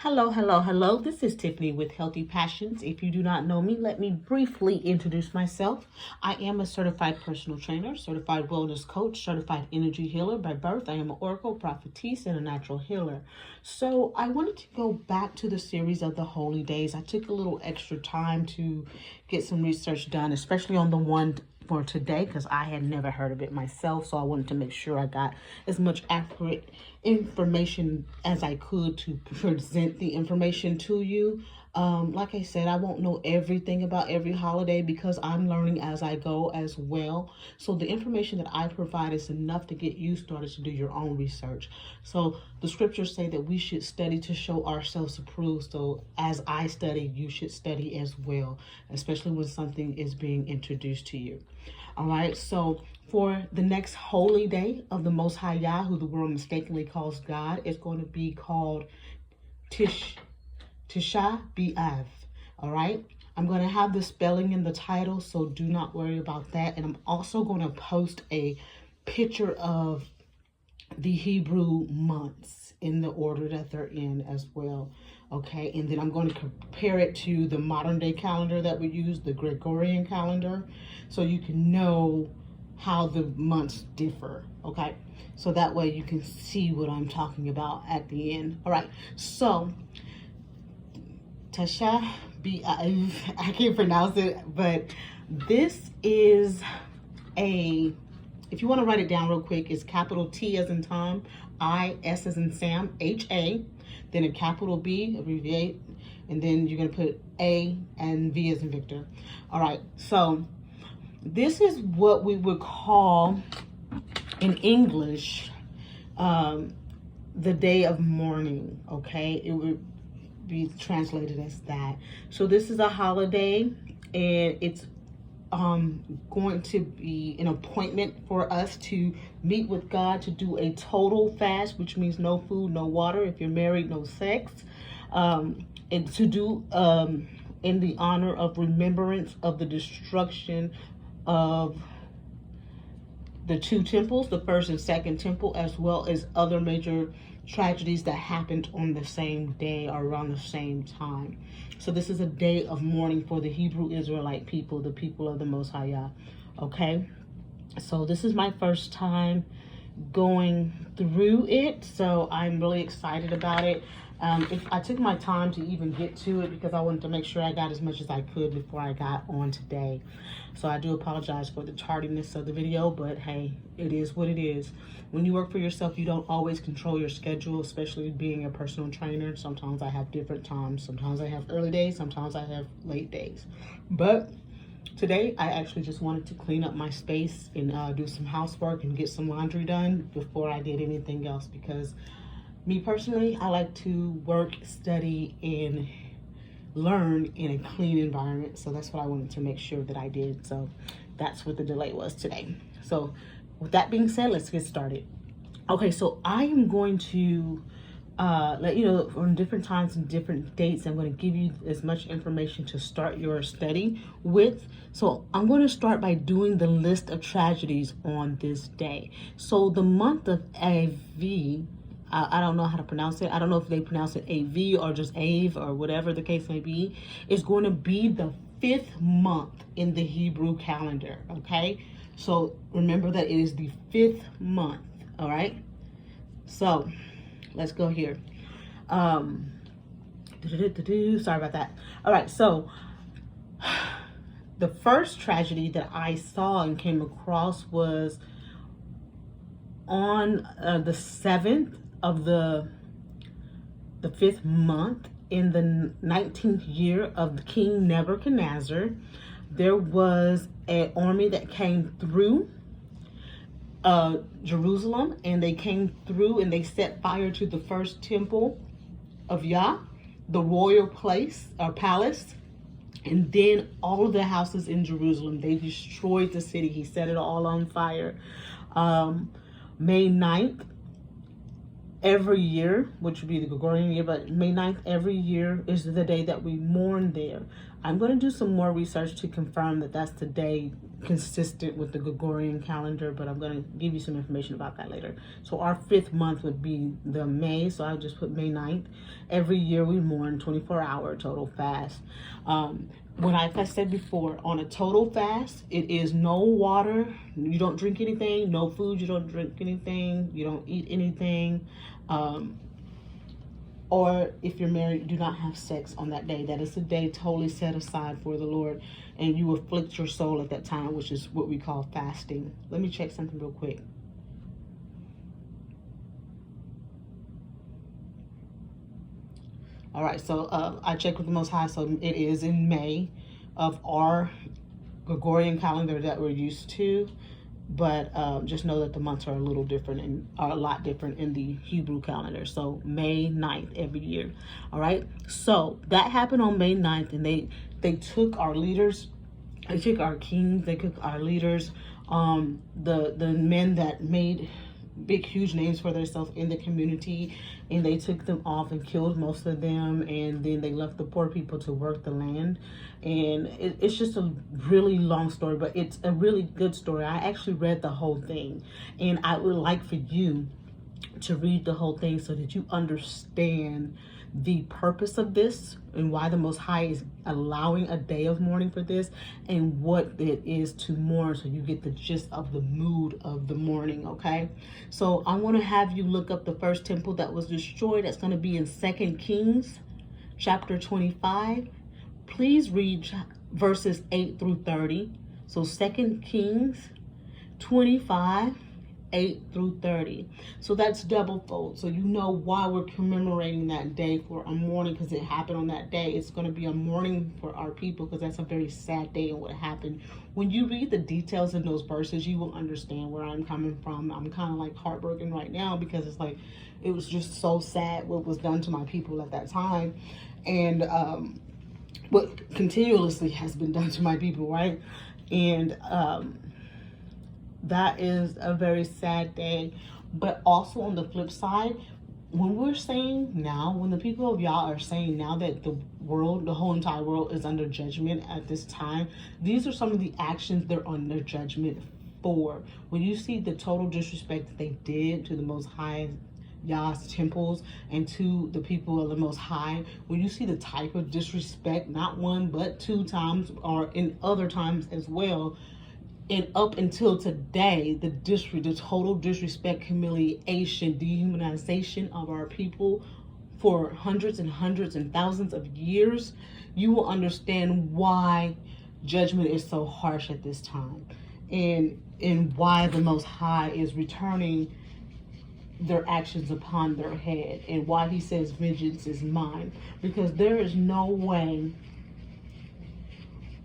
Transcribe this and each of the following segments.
Hello, hello, hello. This is Tiffany with Healthy Passions. If you do not know me, let me briefly introduce myself. I am a certified personal trainer, certified wellness coach, certified energy healer by birth. I am an oracle, prophetess, and a natural healer. So I wanted to go back to the series of the holy days. I took a little extra time to get some research done, especially on the one for today because I had never heard of it myself. So I wanted to make sure I got as much accurate information as I could to present the information to you. Like I said, I won't know everything about every holiday because I'm learning as I go as well. So the information that I provide is enough to get you started to do your own research. So the scriptures say that we should study to show ourselves approved. So as I study, you should study as well, especially when something is being introduced to you. All right, so for the next holy day of the Most High Yah, who the world mistakenly calls God, is going to be called Tisha B'Av. All right, I'm going to have the spelling in the title, so do not worry about that. And I'm also going to post a picture of the Hebrew months in the order that they're in as well. Okay, and then I'm going to compare it to the modern day calendar that we use, the Gregorian calendar, so you can know how the months differ. Okay, so that way you can see what I'm talking about at the end. All right, so Tisha B'Av, I can't pronounce it, but this is if you want to write it down real quick, it's capital T as in Tom, I, S as in Sam, H-A, then a capital B, abbreviate, and then you're going to put A and V as in Victor. All right, so this is what we would call in English the day of mourning, okay? It would be translated as that. So this is a holiday, and it's going to be an appointment for us to meet with God, to do a total fast, which means no food, no water. If you're married, no sex. And to do in the honor of remembrance of the destruction of the two temples, the first and second temple, as well as other major tragedies that happened on the same day or around the same time. So this is a day of mourning for the Hebrew Israelite people, the people of the Most High Yah. Okay, so this is my first time going through it, so I'm really excited about it. I took my time to even get to it because I wanted to make sure I got as much as I could before I got on today. So I do apologize for the tardiness of the video, but hey, it is what it is. When you work for yourself, you don't always control your schedule, especially being a personal trainer. Sometimes I have different times. Sometimes I have early days, sometimes I have late days. But today, I actually just wanted to clean up my space and do some housework and get some laundry done before I did anything else, because me personally, I like to work, study, and learn in a clean environment. So that's what I wanted to make sure that I did. So that's what the delay was today. So with that being said, let's get started. Okay, so I am going to let you know on different times and different dates. I'm going to give you as much information to start your study with. So I'm going to start by doing the list of tragedies on this day. So the month of Av, I don't know how to pronounce it. I don't know if they pronounce it AV or just Ave or whatever the case may be. It's going to be the 5th month in the Hebrew calendar, okay? So remember that it is the 5th month, all right? So let's go here. Sorry about that. All right, so the first tragedy that I saw and came across was on the 7th of the 5th month in the 19th year of King Nebuchadnezzar. There was an army that came through Jerusalem, and they came through and they set fire to the first temple of Yah, the royal place or palace, and then all of the houses in Jerusalem. They destroyed the city. He set it all on fire. May 9th every year, which would be the Gregorian year, but May 9th every year is the day that we mourn there. I'm going to do some more research to confirm that that's the day consistent with the Gregorian calendar, but I'm going to give you some information about that later. So our 5th month would be the May, so I'll just put May 9th. Every year we mourn 24-hour total fast. Like I said before, on a total fast, it is no water, you don't drink anything, no food, you don't drink anything, you don't eat anything. Or if you're married, do not have sex on that day. That is a day totally set aside for the Lord, and you afflict your soul at that time, which is what we call fasting. Let me check something real quick. All right, so I checked with the Most High, so it is in May of our Gregorian calendar that we're used to. But just know that the months are a little different and are a lot different in the Hebrew calendar. So May 9th every year. All right. So that happened on May 9th, and they took our leaders, they took our kings, they took our leaders, the men that made big huge names for themselves in the community, and they took them off and killed most of them, and then they left the poor people to work the land. And it's just a really long story, but it's a really good story. I actually read the whole thing, and I would like for you to read the whole thing so that you understand the purpose of this and why the Most High is allowing a day of mourning for this and what it is to mourn, so you get the gist of the mood of the mourning. Okay, so I want to have you look up the first temple that was destroyed. That's going to be in 2 Kings chapter 25. Please read verses 8 through 30. So 2 Kings 25, 8 through 30. So that's double fold. So you know why we're commemorating that day for a mourning, because it happened on that day. It's going to be a mourning for our people, because that's a very sad day and what happened. When you read the details in those verses, you will understand where I'm coming from. I'm kind of like heartbroken right now, because it's like, it was just so sad what was done to my people at that time. And what continuously has been done to my people, right? And that is a very sad day. But also on the flip side, when we're saying now, when the people of Yah are saying now that the world, the whole entire world is under judgment at this time, these are some of the actions they're under judgment for. When you see the total disrespect that they did to the Most High Yah's temples and to the people of the Most High, when you see the type of disrespect, not one but 2 times, or in other times as well, and up until today, the total disrespect, humiliation, dehumanization of our people for hundreds and hundreds and thousands of years, you will understand why judgment is so harsh at this time, and why the Most High is returning their actions upon their head, and why he says vengeance is mine. Because there is no way,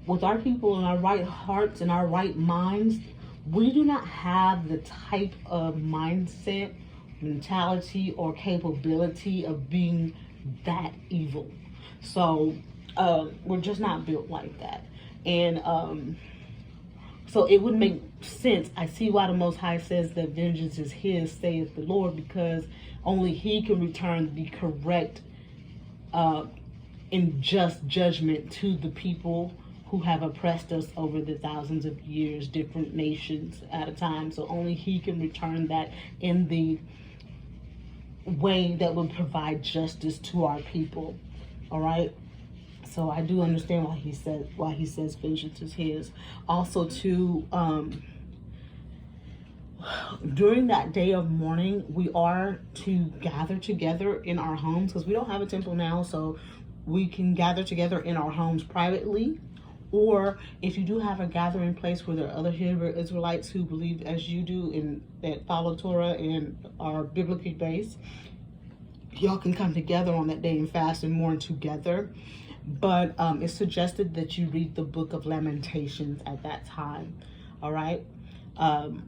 with our people in our right hearts and our right minds, we do not have the type of mindset, mentality, or capability of being that evil. So we're just not built like that. And so it would make sense. I see why the Most High says that vengeance is his, saith the Lord, because only he can return the correct and just judgment to the people who have oppressed us over the thousands of years, different nations at a time. So only he can return that in the way that will provide justice to our people. All right. So I do understand why he says vengeance is his. Also, too, during that day of mourning, we are to gather together in our homes, because we don't have a temple now, so we can gather together in our homes privately. Or if you do have a gathering place where there are other Hebrew Israelites who believe as you do and that follow Torah and are biblically based, y'all can come together on that day and fast and mourn together. But it's suggested that you read the book of Lamentations at that time. All right. And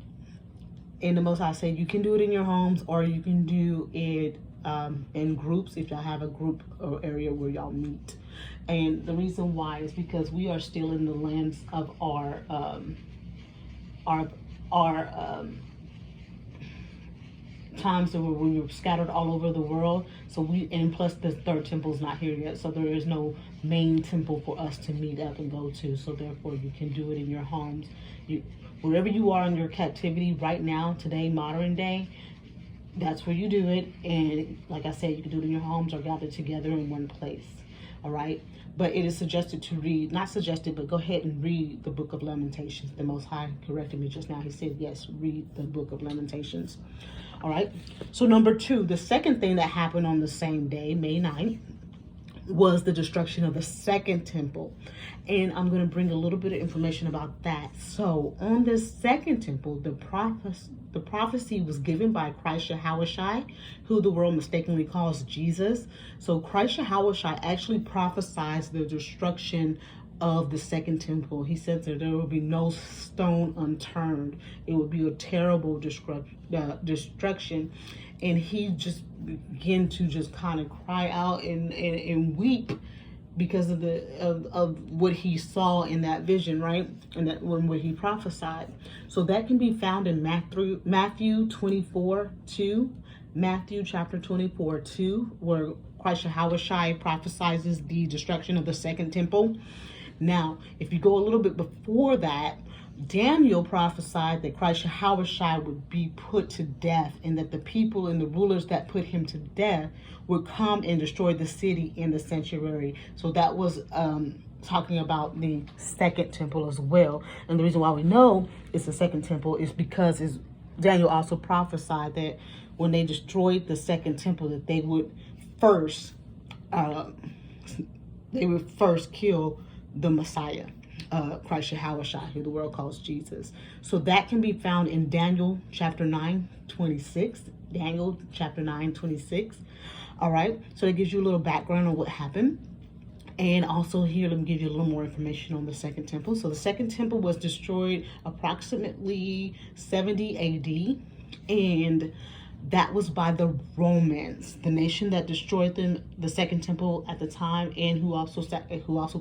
the Most High said you can do it in your homes, or you can do it in groups if y'all have a group or area where y'all meet. And the reason why is because we are still in the lands of our times that we were scattered all over the world. So and plus the third temple is not here yet. So there is no main temple for us to meet up and go to. So therefore you can do it in your homes. Wherever you are in your captivity right now, today, modern day, that's where you do it. And like I said, you can do it in your homes or gather together in one place. All right. But it is suggested to read, not suggested, but go ahead and read the book of Lamentations. The Most High corrected me just now. He said, yes, read the book of Lamentations. All right. So number 2, the second thing that happened on the same day, May 9th, was the destruction of the second temple. And I'm going to bring a little bit of information about that. So on this second temple, the prophecy was given by Christ Yahushua, who the world mistakenly calls Jesus. So Christ Yahushua actually prophesies the destruction of the second temple. He said that there will be no stone unturned. It would be a terrible destruction. And he just began to just kind of cry out and weep because of what he saw in that vision, right? And that when he prophesied. So that can be found in Matthew 24:2, Matthew chapter 24:2, where Christ Yahushua prophesies the destruction of the second temple. Now, if you go a little bit before that, Daniel prophesied that Christ Yahushua would be put to death, and that the people and the rulers that put him to death would come and destroy the city and the sanctuary. So that was talking about the second temple as well. And the reason why we know it's the second temple is because Daniel also prophesied that when they destroyed the second temple, that they would first kill the Messiah, Christ Yahushua, who the world calls Jesus. So that can be found in Daniel chapter 9:26. Daniel chapter 9:26. All right. So that gives you a little background on what happened. And also here, let me give you a little more information on the second temple. So the second temple was destroyed approximately 70 AD. And that was by the Romans, the nation that destroyed the second temple at the time, and who also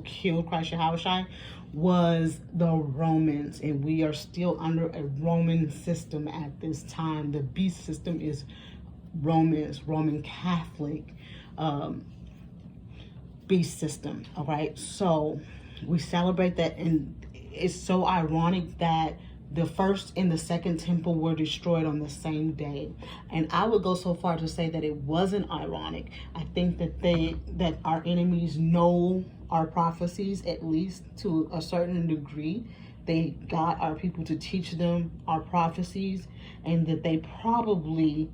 killed Christ Yahushua was the Romans. And we are still under a Roman system at this time. The beast system is Roman Catholic beast system. All right, so we celebrate that, and it's so ironic that the first and the second temple were destroyed on the same day. And I would go so far to say that it wasn't ironic. I think that our enemies know our prophecies, at least to a certain degree. They got our people to teach them our prophecies, and that they probably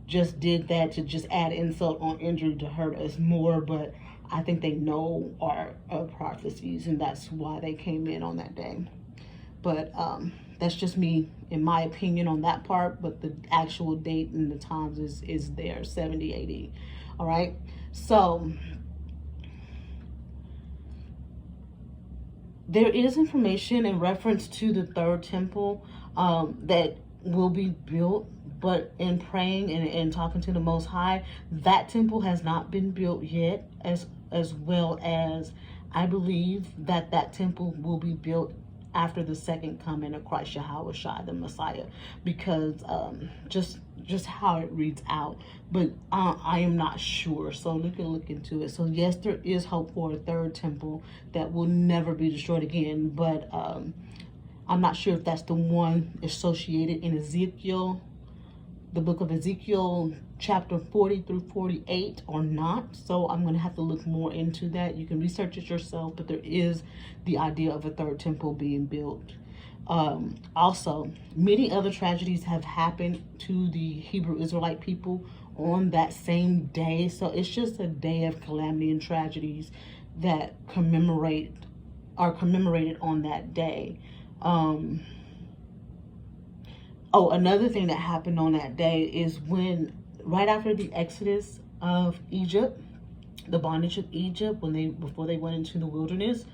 just did that to just add insult on injury to hurt us more. But I think they know our prophecies, and that's why they came in on that day. But that's just me, in my opinion, on that part. But the actual date and the times is there, 70 AD. All right. So there is information in reference to the third temple that will be built. But in praying and talking to the Most High, that temple has not been built yet, as well as I believe that temple will be built after the second coming of Christ Yahushua, the Messiah, because just how it reads out. But I am not sure, so we can look into it. So yes, there is hope for a third temple that will never be destroyed again, but I'm not sure if that's the one associated in Ezekiel, the book of Ezekiel, chapter 40 through 48 or not. So I'm going to have to look more into that. You can research it yourself, but there is the idea of a third temple being built. Also, many other tragedies have happened to the Hebrew Israelite people on that same day. So it's just a day of calamity and tragedies that are commemorated on that day. Another thing that happened on that day is when, right after the exodus of Egypt, the bondage of Egypt, before they went into the wilderness,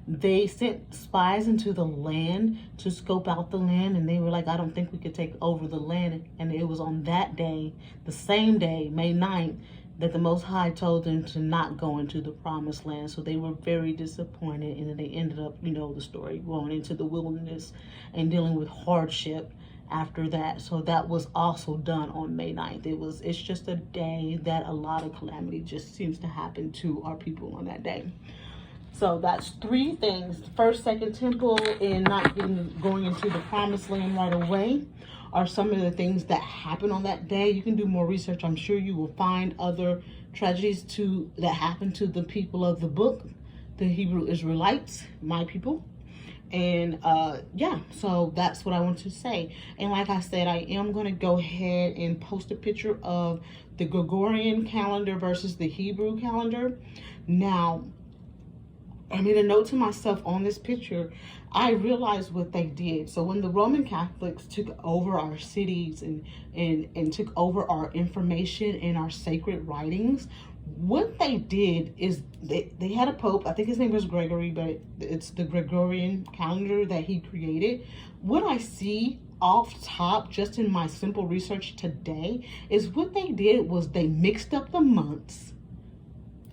they sent spies into the land to scope out the land, and they were like, I don't think we could take over the land. And it was on that day, the same day, May 9th, that the Most High told them to not go into the promised land. So they were very disappointed, and then they ended up, the story, going into the wilderness and dealing with hardship after that. So that was also done on May 9th. It's just a day that a lot of calamity just seems to happen to our people on that day. So that's three things. First, second temple, and not going into the promised land right away are some of the things that happen on that day. You can do more research. I'm sure you will find other tragedies that happened to the people of the book, the Hebrew Israelites, my people. And yeah, so that's what I want to say. And like I said, I am going to go ahead and post a picture of the Gregorian calendar versus the Hebrew calendar. Now, I made a note to myself on this picture. I realized what they did. So when the Roman Catholics took over our cities and took over our information and our sacred writings, what they did is they had a pope. I think his name was Gregory, but it's the Gregorian calendar that he created. What I see off top, just in my simple research today, is what they did was they mixed up the months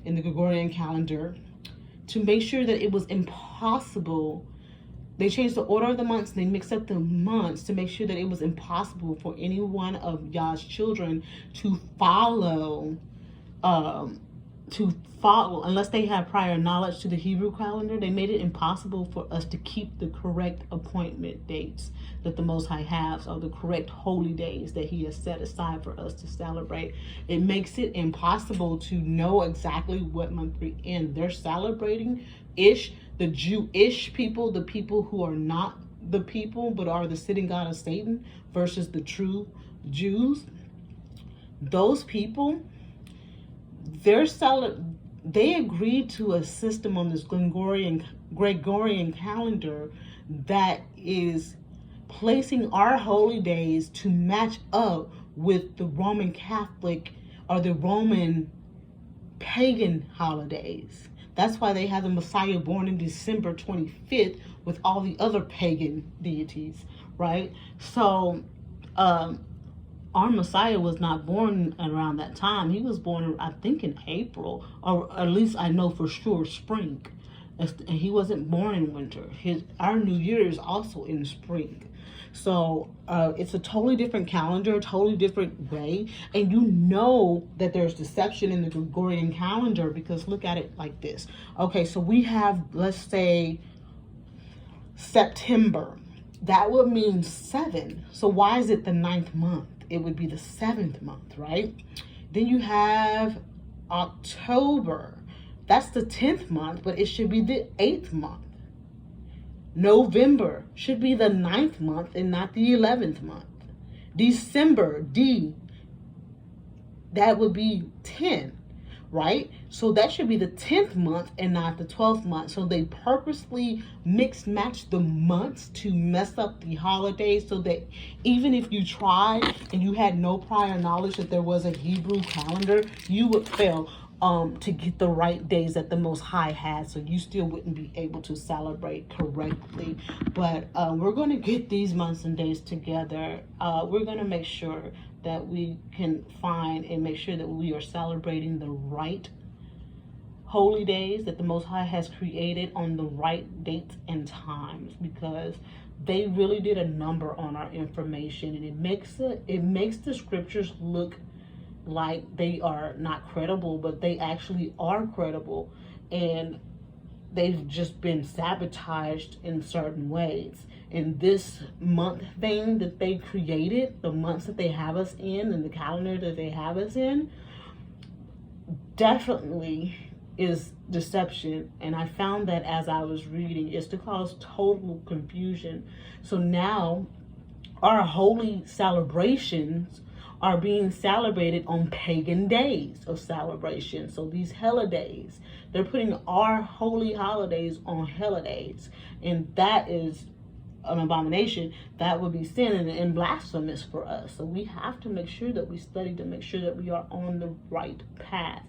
in the Gregorian calendar to make sure that it was impossible. They changed the order of the months, and they mixed up the months to make sure that it was impossible for any one of Yah's children to follow unless they had prior knowledge to the Hebrew calendar. They made it impossible for us to keep the correct appointment dates that the Most High has, or the correct holy days that he has set aside for us to celebrate. It makes it impossible to know exactly what month we're in. They're celebrating the Jewish people, the people who are not the people but are the sitting God of Satan, versus the true Jews. Those people, they agreed to a system on this Gregorian calendar that is placing our holy days to match up with the Roman Catholic or the Roman pagan holidays. That's why they have the Messiah born in December 25th with all the other pagan deities, right? So, our Messiah was not born around that time. He was born, I think, in April, or at least I know for sure spring. And he wasn't born in winter. Our New Year is also in spring. So it's a totally different calendar, totally different way. And you know that there's deception in the Gregorian calendar, because look at it like this. Okay, so we have, let's say, September. That would mean 7. So why is it the 9th month? It would be the 7th month, right? Then you have October. That's the 10th month, but it should be the 8th month. November should be the 9th month and not the 11th month. December, that would be 10, right? So that should be the 10th month and not the 12th month. So they purposely match the months to mess up the holidays, so that even if you tried and you had no prior knowledge that there was a Hebrew calendar, you would fail to get the right days that the Most High had, so you still wouldn't be able to celebrate correctly. But we're going to get these months and days together. We're going to make sure that we can find and make sure that we are celebrating the right holy days that the Most High has created on the right dates and times, because they really did a number on our information, and it makes the scriptures look like they are not credible, but they actually are credible, and they've just been sabotaged in certain ways. And this month thing that they created, the months that they have us in and the calendar that they have us in, definitely is deception. And I found that as I was reading, it's to cause total confusion. So now our holy celebrations are being celebrated on pagan days of celebration. So these holidays, they're putting our holy holidays on holidays, and that is an abomination. That would be sin and blasphemous for us. So we have to make sure that we study to make sure that we are on the right path.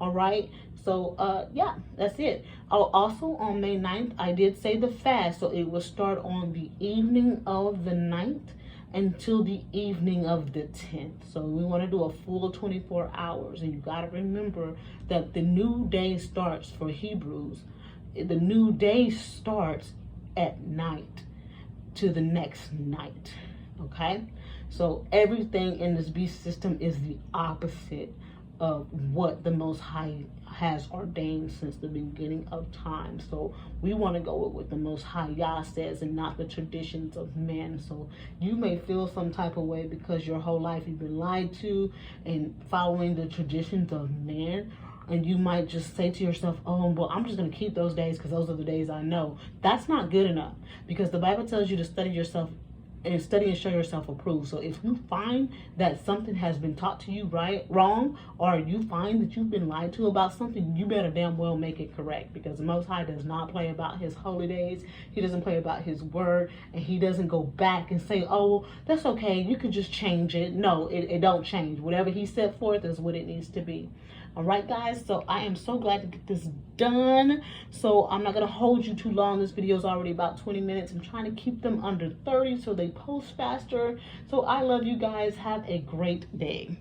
All right, so yeah, that's it. Oh, also on May 9th, I did say the fast, so it will start on the evening of the 9th until the evening of the 10th. So we want to do a full 24 hours. And you got to remember that the new day starts for Hebrews. The new day starts at night to the next night. Okay, so everything in this beast system is the opposite of what the Most High has ordained since the beginning of time. So we want to go with what the Most High Yah says and not the traditions of men. So you may feel some type of way because your whole life you've been lied to and following the traditions of men. And you might just say to yourself, oh, well, I'm just going to keep those days because those are the days I know. That's not good enough, because the Bible tells you to study yourself and study and show yourself approved. So if you find that something has been taught to you wrong, or you find that you've been lied to about something, you better damn well make it correct, because the Most High does not play about his holy days. He doesn't play about his word, and he doesn't go back and say, oh, that's okay, you can just change it. No, it don't change. Whatever he set forth is what it needs to be. All right, guys, so I am so glad to get this done. So I'm not going to hold you too long. This video is already about 20 minutes. I'm trying to keep them under 30 so they post faster. So I love you guys. Have a great day.